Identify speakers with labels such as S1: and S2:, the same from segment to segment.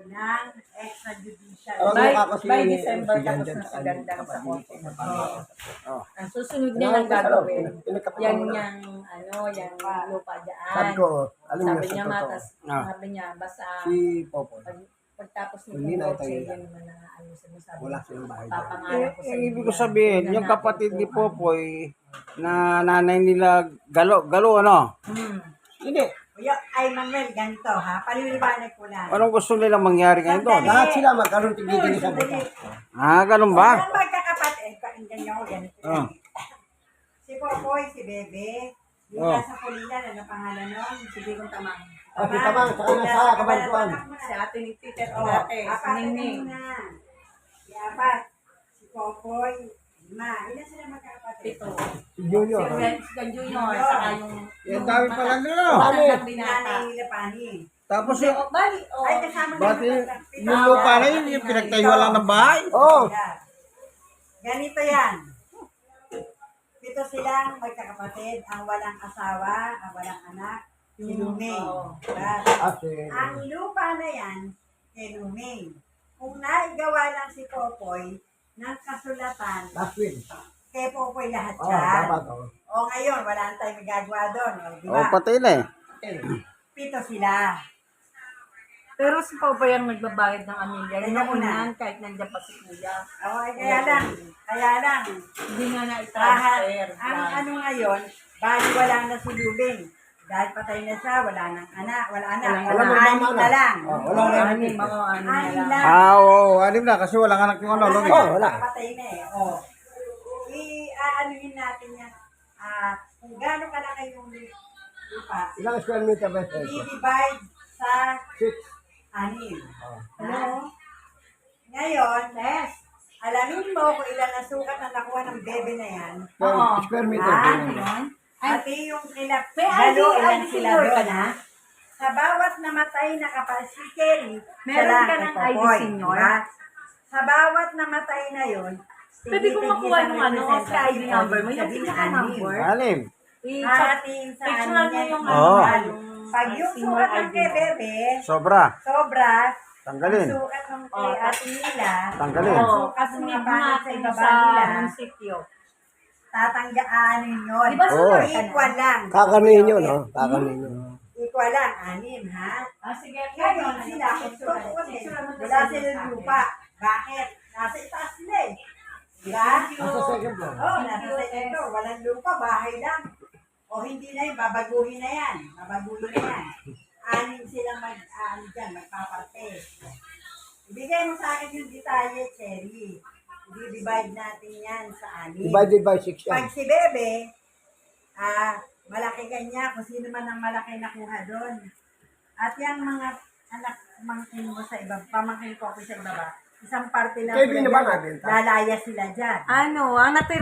S1: ng extrajudicial.
S2: By December tapos na sa gandang sa korte. Ang susunod niya lang gagawin, yan yung yung lupa
S3: Sabi
S2: dyan.
S3: ko, alam niyo
S2: Sabi
S3: sa
S2: niya,
S3: totoo.
S2: sabi niya, basta
S3: Si Popoy,
S2: pagtapos
S3: Hindi
S2: nitong
S3: na
S2: kotse,
S3: tayo
S2: yan naman na sinasabi.
S3: wala silang bahay.
S2: Papangalan ko sa
S4: Yung
S2: inyo
S4: ibig ko
S2: yan.
S4: sabihin,
S2: Tingnan
S4: yung
S2: natin
S4: kapatid ni
S2: kung
S4: Popoy na nanay nila Galo, ano?
S2: Hindi.
S1: Kuya, ay Manuel, ganito ha, paliliwanag ko lang.
S4: Anong gusto nilang mangyari ngayon doon?
S3: Lahat sila magkaroon tigil sa buta.
S4: Ganun ba?
S1: Ang magkakapatid, pakinggan niyo ako ganito.
S4: Ah.
S1: Si Popoy, si Bebe, yung nasa Pulilan, ano pangalan nun?
S2: Sige kung tamang.
S3: Okay, tamang, saka na sa kabantuan.
S2: Si ate ni Tite,
S1: Oo,
S2: ate, si
S1: apat
S2: Ningning.
S1: muna. Si apat, si Popoy, 5. Ilan sila magkakapatid?
S2: Pito.
S3: Si Junior.
S2: Si Gan Junior, saka yung...
S4: Yung dami pala nila.
S2: Yung binata.
S1: Nanay nila Pani.
S4: Tapos
S2: Hindi,
S4: yung,
S2: bali,
S1: Ay, kasama
S4: Bati,
S1: pito.
S4: yung lupa na yun, yung pinagtayuan lang ng bahay.
S3: Oo.
S1: Ganito yan. Pito silang magkakapatid, ang walang asawa, ang walang anak, si Luming. Ang lupa na yan, kay Luming. Kung naigawa lang si Popoy ng kasulatan,
S3: Last week.
S1: kay Popoy lahat
S3: Oo,
S1: yan.
S3: dapat.
S1: O ngayon, wala na tayong magagawa doon. O, di ba?
S4: Patay na eh.
S1: Pito sila.
S2: Pero si Papa yung nagbabayad ng amilya. Yun ang
S1: Kaya una.
S2: unan kahit nandiyan pa si Kuya.
S1: O, kaya lang.
S2: Hindi nga
S1: Lahat,
S2: na-transfer.
S1: ang ano ngayon, bali wala na si Lubing. Dahil patay na siya, wala nang anak, wala
S3: Walang
S1: anim
S3: mama
S1: na lang.
S3: wala na.
S2: Anim, ako anim na
S1: Anim
S2: lang.
S1: lang.
S4: Oo, anim na kasi walang anak yung ano. Lumi.
S3: Oh, wala.
S1: Patay na eh. O. I-aanuhin natin yan. Kung gano'n kalaki yung lupa,
S3: Ilang square meter ba ito?
S1: i-divide sa 6. Ano? Ngayon, alamin mo kung ilan ang sukat na nakuha ng bebe na yan.
S3: Square meter.
S1: Pati yung kilap,
S2: May
S1: galo,
S2: ID
S1: ilan sila
S2: senior ka
S1: doon.
S2: na?
S1: Sa bawat namatay na si Kerry,
S2: Meron
S1: siya
S2: ka
S1: lang
S2: ng
S1: kay
S2: ID
S1: Popoy,
S2: senior?
S1: diba? Sa bawat namatay na yun,
S2: Pwede ko makuha yung sa ID number mo. Yung pinaka number.
S4: Anim.
S1: Atin sa
S2: Picturean mo yung
S4: Oo.
S1: Pag yung sukat ng kay Bebe,
S4: Sobra.
S1: sobra,
S4: Tanggalin.
S1: ang sukat ng kay ate nila,
S4: Tanggalin.
S1: ang sukat ng mga banat sa ibaba nila,
S2: munisipyo.
S1: tatanggaan yun.
S2: Di ba
S4: Oo.
S1: Equal lang.
S3: Kakanin yun, no? Kakanin yun.
S1: Equal lang, 6, ha?
S2: Sige,
S1: Ngayon sila, wala silang lupa. Bakit? Nasa itaas sila eh. Diba?
S3: Nasa second floor.
S1: Oo, nasa second floor. Walang lupa, bahay lang. O hindi na yun, babaguhin na yan. Babaguhin na yan. 6 silang magpaparte. Ibigay mo sa akin yung detalye, Cherry. I-divide natin yan sa 6.
S3: Divided by 6 yan.
S1: Pag si Bebe, malaki kanya, kung sino man ang malaki nakuha doon. At yung mga anak, pamangkin mo sa iba, pamangkin ko sa ibaba, isang parte lang
S3: Kevin na ba
S1: dyan.
S3: nabenta?
S1: Lalaya sila dyan.
S2: Ang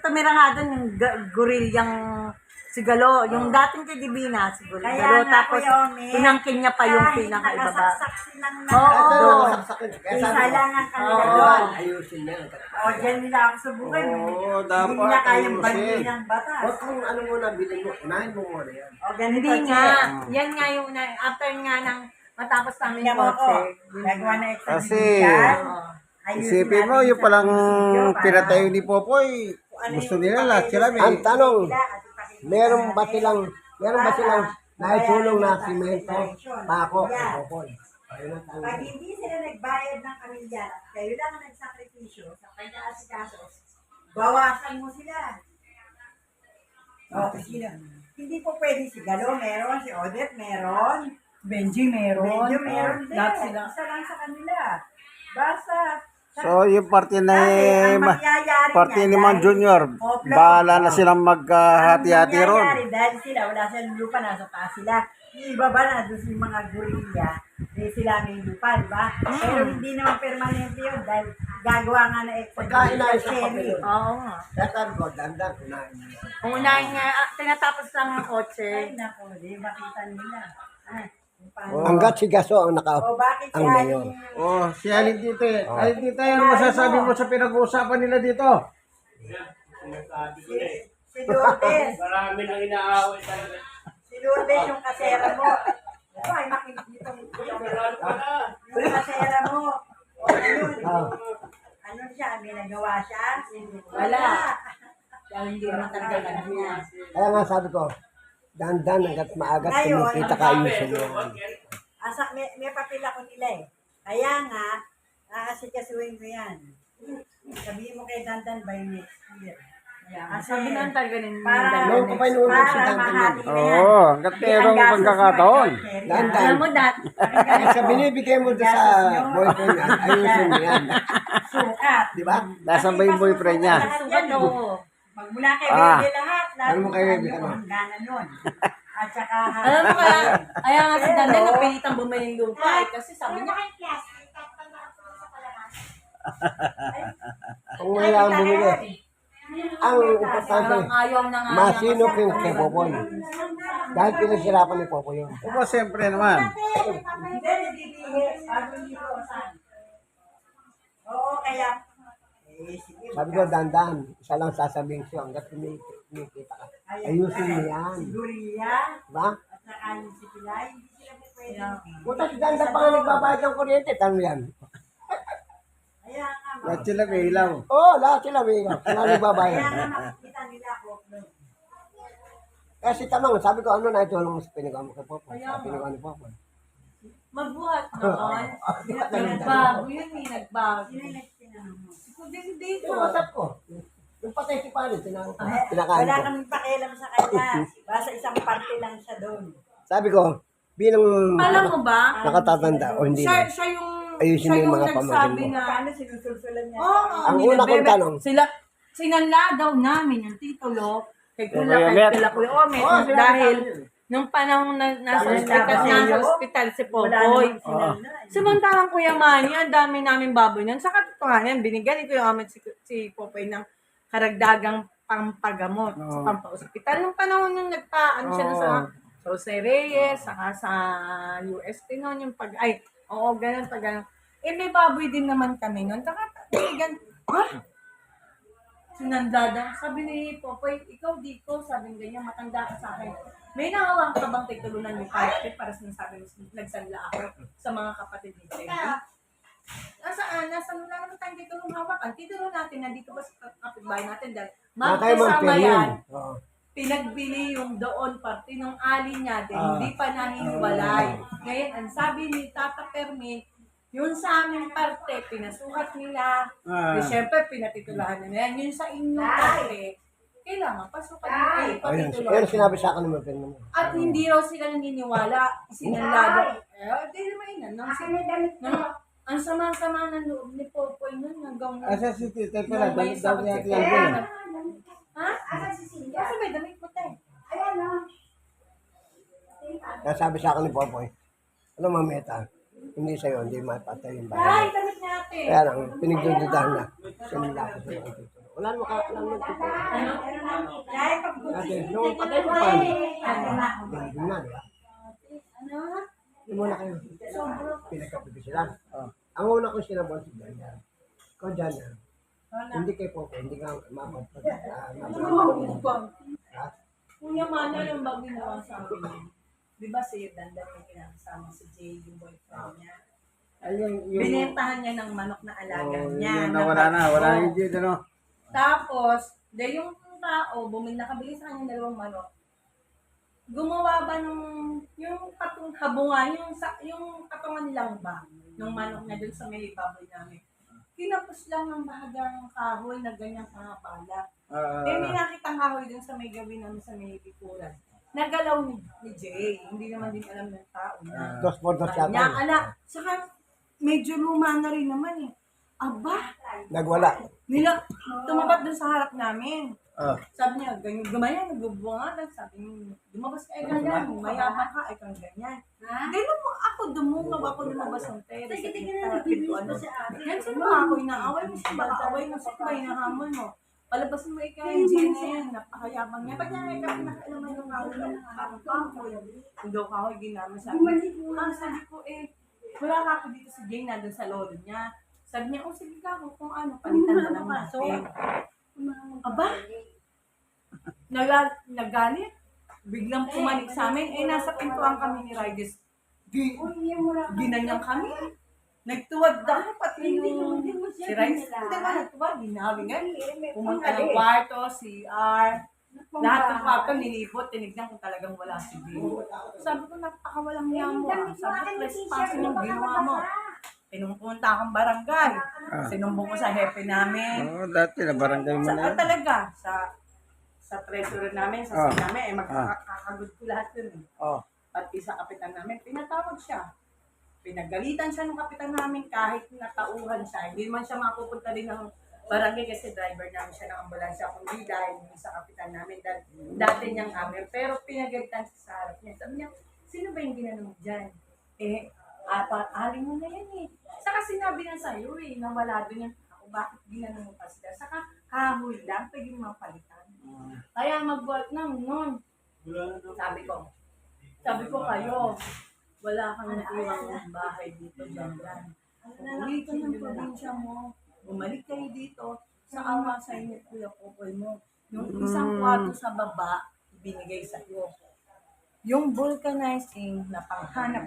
S2: tumira nga doon yung gorilyang sigalo. Yung dating kay Divina, siguro.
S1: Kaya nga,
S2: Tapos,
S1: Kuya Omi,
S2: pinangkin niya pa yung
S1: kahit
S2: pinakaibaba.
S1: nakasaksak silang
S2: Oo.
S1: isa lang ang kanila
S2: Oo.
S1: doon.
S3: Ayusin na.
S1: O, dyan nila ako subukan.
S4: Oo,
S1: Hindi
S4: dapat
S1: nila kayang
S4: ayusin.
S1: bagay ng batas.
S3: Huwag kung ano muna bilhin mo. Unahin mo muna yan.
S1: O, ganito,
S2: Hindi nga.
S1: Cherry.
S2: Yan nga yung, after nga ng matapos namin
S1: Tingnan mo
S2: kotse.
S1: ko, gagawa na
S4: Kasi,
S1: extrajudicial.
S2: Oo.
S1: Ayusin
S4: Isipin mo,
S1: natin
S4: yung
S1: sa
S4: palang
S1: munisipyo para
S4: pinatayo ni Popoy,
S1: kung ano
S4: gusto
S1: yung
S4: nila lahat sila
S1: papel
S4: may...
S3: Ang tanong,
S1: nila at ipakikita
S3: meron ba
S1: natin.
S3: silang naitulong na simento, pako,
S1: Yan.
S3: o popoy? Ayun ang
S1: Pag
S3: tanong.
S1: hindi sila nagbayad ng kamilya, kayo lang ang nagsakripisyo sa pag-aasikaso, bawasan mo sila. O, sila. Hindi po pwede si Galo meron, si Odette meron,
S2: Benji meron.
S1: Medyo meron din.
S2: Lahat sila.
S1: Isa lang sa kanila. Basta,
S4: So, yung party na
S1: ang mangyayari
S4: party
S1: niyan,
S4: ni Mang
S1: dahil
S4: Junior,
S1: Oplo,
S4: bahala na silang maghati-hati
S1: ang
S4: ron.
S1: mangyayari, dahil sila, wala silang lupa, nasa taas sila. Yung iba ba na, doon yung mga gurilya, sila may lupa, di ba? Pero hindi naman permanente yun, dahil gagawa nga na
S3: Pagkain na isa
S1: Cherry.
S3: papel.
S2: Oo nga.
S3: Dapat ko, dandan, unahin mo.
S2: Kung unahin nga, tinatapos lang ang kotse.
S1: Ay, nako, di makita nila. Ay, kung paano.
S3: Hanggat si Gaso ang
S1: O, bakit
S3: ang
S1: si
S3: mayor.
S1: Aling-
S4: Oh, si Alin Tite. Alin Tite, ano masasabi mo sa pinag-uusapan nila dito?
S1: si Lourdes,
S5: Marami nang inaaway talaga.
S1: si Lourdes yung kasera mo. Ito ay makikita mo. Yung kasera mo, nagawa siya?
S2: Wala. Kaya hindi naman talaga ganun niya.
S3: Kaya nga sabi ko, dandan hanggat maagat
S1: Ngayon,
S3: kumikita ka ayusin mo yan.
S1: May papel ako nila eh. Kaya nga, aasikasuhin ko yan. Sabihin mo kay Dandan by next year.
S2: Sabi naman talaga nin
S3: Noon ko pa inuulit si Dandan yun.
S4: Oo, hanggat merong pagkakataon.
S3: Dandan.
S2: Alam mo,
S3: Sa binibigay mo doon sa boyfriend yan, ayusin mo yan.
S1: Sukat.
S3: Di ba?
S4: Nasaan ba yung boyfriend niya?
S2: sukat oo.
S1: Magmula kay
S4: Ah.
S1: Bebe lahat.
S3: Ano mo kay Bebe, ano?
S1: Hangganan nun. At saka,
S2: Alam mo kaya nga si Dandan napilitang bumili ng lupa eh, kasi sabi niya,
S3: Kung wala ang bumili, ang importante,
S2: parang ayaw na nga.
S3: masinop yung kay Popoy. Dahil pinagsirapan ni Popoy yun.
S4: Opo, siyempre naman.
S1: hindi, nagbibigay. Bago hindi ko saan. Oo, kaya, sige.
S3: Sabi ko, dandan, isa lang sasabihin siya, hanggat kumikita ka. Ayusin mo yan.
S1: Siguriya,
S3: Diba?
S1: at saka yung si Pilay, hindi sila po pwede.
S3: Buta si dandan pa nga nagbabayad ng kuryente, tanong yan.
S1: Kaya nga,
S4: Lahat sila may ilaw.
S3: Oo, lahat sila may ilaw. Sila nagbabayad.
S1: kaya nga makikita nila ako.
S3: Kaya si Tamang, sabi ko, ano na ito mo sa pinagawa mo kay Popoy? Sa pinagawa ni Popoy.
S2: Magbuhat noon. Nagbago yun eh, nagbago.
S1: Sino yung next tinanong mo?
S2: Hindi
S3: Ito,
S2: ko.
S3: WhatsApp ko. Yung patay si Paris, pinakain
S1: Wala
S3: ko.
S1: kaming pakialam sa kanya. Basta isang parte lang siya doon.
S3: Sabi ko, bilang
S2: Alam mo ba?
S3: nakatatanda o hindi
S2: Siya,
S3: na.
S2: siya yung,
S3: Ayusin mo
S2: siya
S3: yung
S2: yung
S3: mga
S2: nagsabi
S3: pamangkin mo.
S2: na,
S1: Paano sinusulsulan niya?
S2: oo,
S3: Ang
S2: nila
S3: una kong
S2: Bebe,
S3: tanong.
S2: sinanla daw namin yung titulo kay
S4: Kuya
S2: Kuya
S4: Met.
S2: kay Kuya Omet
S3: Oo, sinabi
S2: dahil
S3: sa akin.
S2: nung panahon na nasa
S1: Wala
S2: ospital,
S1: naman
S2: nasa
S1: sa'yo.
S2: ospital si
S1: Wala
S2: Popoy.
S1: naman sinanla.
S2: Samantalang Kuya Manny, ang dami namin baboy nun. Sa katotohanan, binigyan ni Kuya Omet si Popoy ng karagdagang pampagamot sa pampa-ospital. Nung panahon nung nagpaano siya na sa Jose Reyes, saka sa USP noon, yung ganun, pag ganun. Eh, may baboy din naman kami noon. Binigyan, sinandada. Sabi ni Popoy, ikaw dito, sabi ganyan, matanda ka sa akin. May nangawang ka bang titulunan yung kapatid para sinasabi mo, nagsanla ako sa mga kapatid ni Jenny? Nasa wala naman tayong titulong hawakan. Titulo natin, nandito ba sa kapitbahay natin dahil magkasama yan.
S3: Oo.
S2: Pinagbili yung doon parte ng ali niya din, hindi pa nahiwalay. Ngayon, ang sabi ni Tata Permin, yung sa aming parte, pinasukat nila. Siyempre, pinatitulahan nila yan. Yung sa inyong parte, kailangan pasukan nila.
S3: Ayun,
S2: Patitulahan.
S3: ayun sinabi sa akin naman mo.
S2: At hindi raw sila naniniwala. Sinalado. Di naman yun. Ang sama-sama ng loob ni Popoy nun hanggang...
S4: Asa si Tita pala,
S2: May
S4: dami
S2: sakit
S4: natin
S2: si
S4: yan.
S2: Kuya. Ha? Kasi may damit mo tayo.
S3: Kaya sabi sa akin ni Popoy, ano mameta? Hindi sa'yo, hindi mapatay yung
S2: Ay,
S3: bahay.
S2: damit natin.
S3: Kaya lang, pinigdududahan na. Sinila ko sa mga titulo. Wala naman kakalang nagtitulo.
S1: Dahil pag
S3: Dati, nung patay si Paris,
S1: ano na,
S3: hindi na, di ba?
S2: Ano?
S3: Hindi muna kayo. Pinagkapipi sila. Ang una ko sinabon si Jana. Ikaw, Jana. Hindi kay Popoy, hindi ka mapapag...
S2: Kuya Mana yung bago ginawa sa akin. Di ba si Dandan yung kinakasama si Jay, yung boyfriend niya?
S4: Ayun,
S2: Binentahan niya ng manok na alaga niya.
S4: na wala na, wala na yung dito, no?
S2: Tapos, yung tao, nakabili sa kanya 2 manok. Gumawa ba yung habungan, yung katungan lang ba, ng manok na dun sa may baboy namin. Kinapos lang ng bahagang kahoy na ganyang pangapala. May nakitang kahoy dun sa may gawin namin sa may bikuran. Nagalaw ni Jay. Hindi naman din alam ng tao na.
S3: Dos por dos
S2: Kanya,
S3: yata.
S2: saka medyo luma na rin naman eh. Aba,
S3: Nagwala.
S2: tumapat dun sa harap namin.
S4: Ah.
S2: Sabi niya, ganyan, gumayan, nagbubunga. Sabi niya, lumabas ka, ganyan, mayabang ka, kang ganyan. Hindi naman ako lumabas ng tere. Sige, yan, sino ba ako inaaway mo siya? Baka away mo siya, ba hinahamon mo? Palabasin mo ikaw yung Jen na yan, napakayabang niya. Ba't niya ikaw pinakailaman yung kahoy ng kahoy? Yung daw kahoy, ginamit. Sabi ko, wala ka ako dito si Jane, nandun sa lolo niya. Sabi niya, sige ka ako kung ano, palitan na lang natin. Aba, nagalit. Biglang pumanik sa amin. Nasa pintuan kami ni Rydis. Ginanyang kami. Nagtuwad daw, pati yung si Rice. Hindi ba nagtuwad? Ginabi nga. Pumunta ng kwarto, CR. Lahat ng kwarto nilibot, tinignan kung talagang wala si Bill. Sabi ko, napakawalang niya mo. Sabi ko, trespassing yung ginawa mo. Pinumpunta akong barangay. Sinumbong ko sa hepe namin.
S4: Oo, dati na barangay mo na yun.
S2: Talaga, sa treasurer namin, sa sin namin, magkakagod ko lahat yun.
S4: Oh.
S2: Pati sa kapitan namin, pinatawag siya. Pinagalitan siya ng kapitan namin kahit natauhan siya. Hindi man siya mapupunta din ng barangay kasi driver namin siya ng ambulansya. Kundi dahil sa kapitan namin, dati niyang amin. Pero pinagalitan siya sa harap niya. Sabi niya, sino ba yung ginanong dyan? Aling mo na yan eh. Saka sinabi na sa'yo eh, na wala doon yung ako, bakit ginanong mo pa sila? Saka kahoy lang, pwede mapalitan. Kaya mag-work na nun. Sabi ko kayo, wala kang natiwang bahay dito, dyan. Umuwi ka ng probinsya mo, bumalik kayo dito, sa awa sa inyo, kuya Popoy mo. Yung isang kwarto sa baba, ibinigay sa iyo. Yung vulcanizing na panghanap